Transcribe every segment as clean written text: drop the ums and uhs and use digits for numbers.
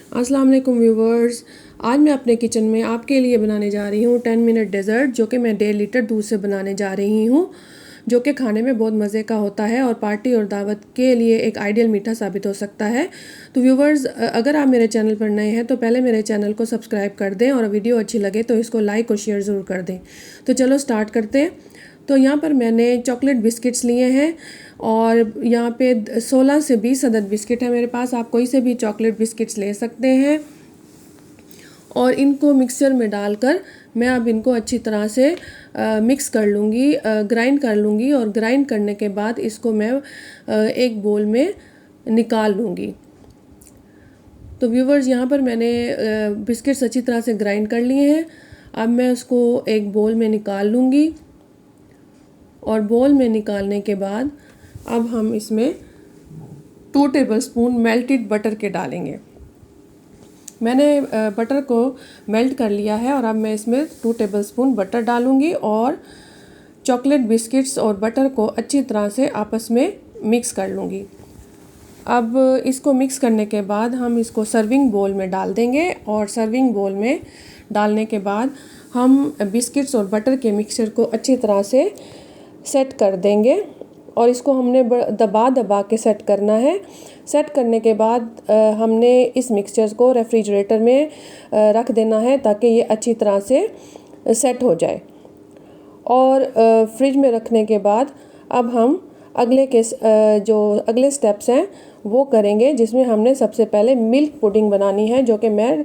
अस्सलाम वालेकुम व्यूवर्स। आज मैं अपने किचन में आपके लिए बनाने जा रही हूँ 10 मिनट डेज़र्ट, जो कि मैं 1.5 लीटर दूध से बनाने जा रही हूँ, जो कि खाने में बहुत मज़े का होता है और पार्टी और दावत के लिए एक आइडियल मीठा साबित हो सकता है। तो व्यूवर्स, अगर आप मेरे चैनल पर नए हैं तो पहले मेरे चैनल को सब्सक्राइब कर दें और वीडियो अच्छी लगे तो इसको लाइक और शेयर ज़रूर कर दें। तो चलो स्टार्ट करते हैं। तो यहाँ पर मैंने चॉकलेट बिस्किट्स लिए हैं और यहाँ पे 16 से 20 अदद बिस्किट है मेरे पास। आप कोई से भी चॉकलेट बिस्किट्स ले सकते हैं और इनको मिक्सचर में डालकर मैं अब इनको अच्छी तरह से मिक्स कर लूँगी, ग्राइंड कर लूँगी और ग्राइंड करने के बाद इसको मैं एक बोल में निकाल लूँगी। तो व्यूवर्स, यहाँ पर मैंने बिस्किट्स अच्छी तरह से ग्राइंड कर लिए हैं। अब मैं उसको एक बोल में निकाल लूँगी और बोल में निकालने के बाद अब हम इसमें 2 टेबलस्पून मेल्टेड बटर के डालेंगे। मैंने बटर को मेल्ट कर लिया है और अब मैं इसमें 2 टेबलस्पून बटर डालूंगी और चॉकलेट बिस्किट्स और बटर को अच्छी तरह से आपस में मिक्स कर लूँगी। अब इसको मिक्स करने के बाद हम इसको सर्विंग बोल में डाल देंगे और सर्विंग बोल में डालने के बाद हम बिस्किट्स और बटर के मिक्सचर को अच्छी तरह से सेट कर देंगे और इसको हमने दबा दबा के सेट करना है। सेट करने के बाद हमने इस मिक्सचर को रेफ्रिजरेटर में रख देना है ताकि ये अच्छी तरह से सेट हो जाए। और फ्रिज में रखने के बाद अब हम जो अगले स्टेप्स हैं वो करेंगे, जिसमें हमने सबसे पहले मिल्क पुडिंग बनानी है, जो कि मैं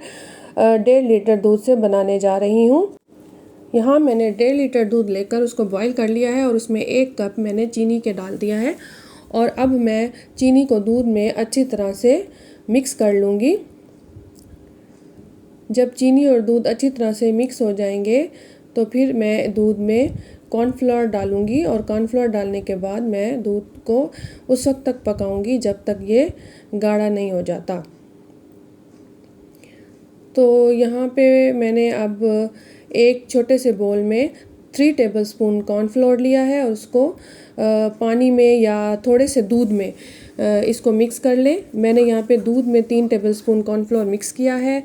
1.5 लीटर दूध से बनाने जा रही हूँ। यहाँ मैंने 1.5 लीटर दूध लेकर उसको बॉईल कर लिया है और उसमें 1 कप मैंने चीनी के डाल दिया है और अब मैं चीनी को दूध में अच्छी तरह से मिक्स कर लूँगी। जब चीनी और दूध अच्छी तरह से मिक्स हो जाएंगे तो फिर मैं दूध में कॉर्नफ्लोर डालूँगी और कॉर्नफ्लोर डालने के बाद मैं दूध को उस वक्त तक पकाऊँगी जब तक ये गाढ़ा नहीं हो जाता। तो यहाँ पे मैंने अब एक छोटे से बोल में 3 टेबलस्पून कॉर्नफ्लोर लिया है और उसको पानी में या थोड़े से दूध में इसको मिक्स कर लें। मैंने यहाँ पे दूध में 3 टेबलस्पून कॉर्नफ्लोर मिक्स किया है।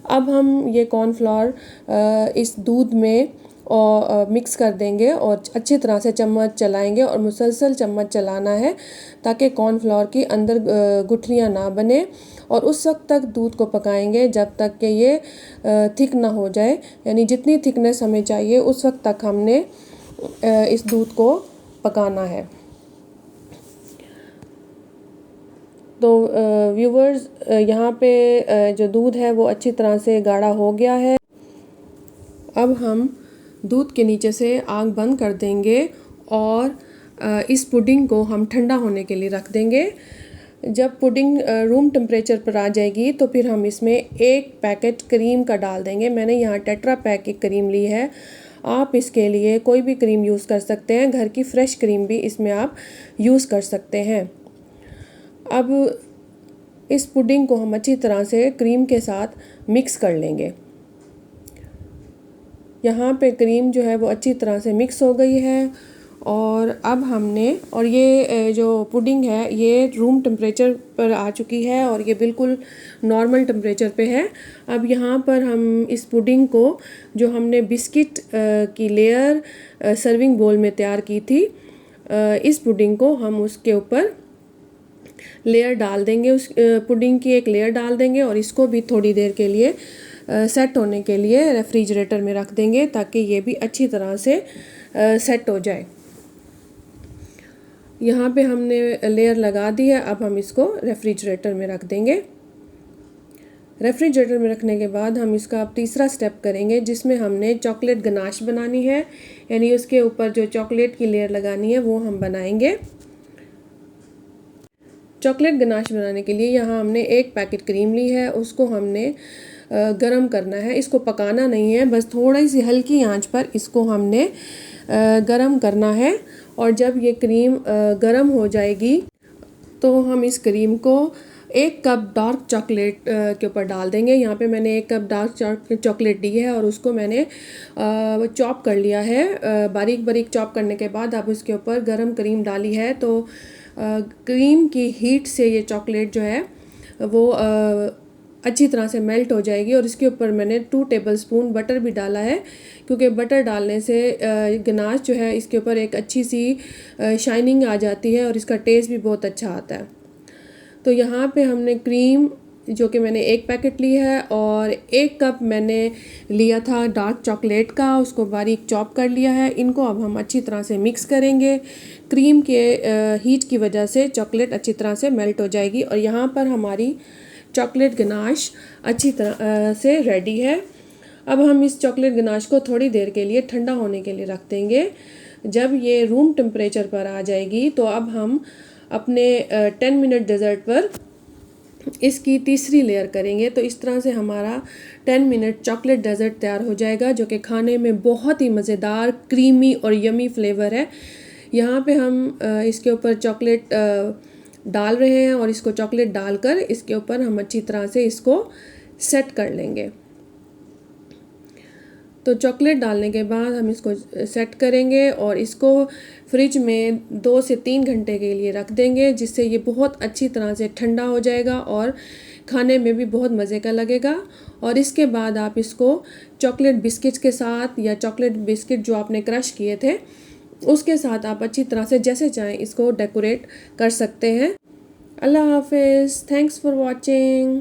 अब हम ये कॉर्नफ्लोर इस दूध में मिक्स कर देंगे और अच्छी तरह से चम्मच चलाएंगे और मुसलसल चम्मच चलाना है ताकि कॉर्नफ्लोर की अंदर गुठलियाँ ना बने और उस वक्त तक दूध को पकाएंगे जब तक कि ये थिक ना हो जाए, यानी जितनी थिकनेस हमें चाहिए उस वक्त तक हमने इस दूध को पकाना है। तो व्यूवर्स, यहाँ पे जो दूध है वो अच्छी तरह से गाढ़ा हो गया है। अब हम दूध के नीचे से आग बंद कर देंगे और इस पुडिंग को हम ठंडा होने के लिए रख देंगे। जब पुडिंग रूम टेम्परेचर पर आ जाएगी तो फिर हम इसमें 1 पैकेट क्रीम का डाल देंगे। मैंने यहाँ टेट्रा पैक की क्रीम ली है। आप इसके लिए कोई भी क्रीम यूज़ कर सकते हैं, घर की फ्रेश क्रीम भी इसमें आप यूज़ कर सकते हैं। अब इस पुडिंग को हम अच्छी तरह से क्रीम के साथ मिक्स कर लेंगे। यहाँ पे क्रीम जो है वो अच्छी तरह से मिक्स हो गई है और अब ये जो पुडिंग है ये रूम टेम्परेचर पर आ चुकी है और ये बिल्कुल नॉर्मल टेम्परेचर पे है। अब यहाँ पर हम इस पुडिंग को, जो हमने बिस्किट की लेयर सर्विंग बोल में तैयार की थी, इस पुडिंग को हम उसके ऊपर लेयर डाल देंगे, उस पुडिंग की एक लेयर डाल देंगे और इसको भी थोड़ी देर के लिए सेट होने के लिए रेफ्रिजरेटर में रख देंगे ताकि ये भी अच्छी तरह से सेट हो जाए। यहाँ पे हमने लेयर लगा दी है। अब हम इसको रेफ्रिजरेटर में रख देंगे। रेफ्रिजरेटर में रखने के बाद हम इसका अब तीसरा स्टेप करेंगे, जिसमें हमने चॉकलेट गनाश बनानी है, यानी उसके ऊपर जो चॉकलेट की लेयर लगानी है वो हम बनाएंगे। चॉकलेट गनाश बनाने के लिए यहाँ हमने 1 पैकेट क्रीम ली है, उसको हमने गरम करना है। इसको पकाना नहीं है, बस थोड़ी सी हल्की आंच पर इसको हमने गरम करना है और जब ये क्रीम गरम हो जाएगी तो हम इस क्रीम को 1 कप डार्क चॉकलेट के ऊपर डाल देंगे। यहाँ पे मैंने 1 कप डार्क चॉकलेट ली है और उसको मैंने चॉप कर लिया है। बारीक बारीक चॉप करने के बाद अब उसके ऊपर गरम क्रीम डाली है तो क्रीम की हीट से ये चॉकलेट जो है वो अच्छी तरह से मेल्ट हो जाएगी। और इसके ऊपर मैंने 2 टेबलस्पून बटर भी डाला है, क्योंकि बटर डालने से गनाश जो है इसके ऊपर एक अच्छी सी शाइनिंग आ जाती है और इसका टेस्ट भी बहुत अच्छा आता है। तो यहाँ पे हमने क्रीम जो कि मैंने 1 पैकेट ली है और 1 कप मैंने लिया था डार्क चॉकलेट का, उसको बारीक चॉप कर लिया है। इनको अब हम अच्छी तरह से मिक्स करेंगे। क्रीम के हीट की वजह से चॉकलेट अच्छी तरह से मेल्ट हो जाएगी और यहाँ पर हमारी चॉकलेट गनाश अच्छी तरह से रेडी है। अब हम इस चॉकलेट गनाश को थोड़ी देर के लिए ठंडा होने के लिए रख देंगे। जब ये रूम टेम्परेचर पर आ जाएगी तो अब हम अपने 10 मिनट डेज़र्ट पर इसकी तीसरी लेयर करेंगे। तो इस तरह से हमारा 10 मिनट चॉकलेट डेज़र्ट तैयार हो जाएगा, जो कि खाने में बहुत ही मज़ेदार, क्रीमी और यमी फ्लेवर है। यहाँ पे हम इसके ऊपर चॉकलेट डाल रहे हैं और इसको चॉकलेट डालकर इसके ऊपर हम अच्छी तरह से इसको सेट कर लेंगे। तो चॉकलेट डालने के बाद हम इसको सेट करेंगे और इसको फ्रिज में 2 से 3 घंटे के लिए रख देंगे, जिससे ये बहुत अच्छी तरह से ठंडा हो जाएगा और खाने में भी बहुत मज़े का लगेगा। और इसके बाद आप इसको चॉकलेट बिस्किट्स के साथ या चॉकलेट बिस्किट जो आपने क्रश किए थे उसके साथ आप अच्छी तरह से जैसे चाहें इसको डेकोरेट कर सकते हैं। अल्लाह हाफिज़, थैंक्स फॉर वॉचिंग।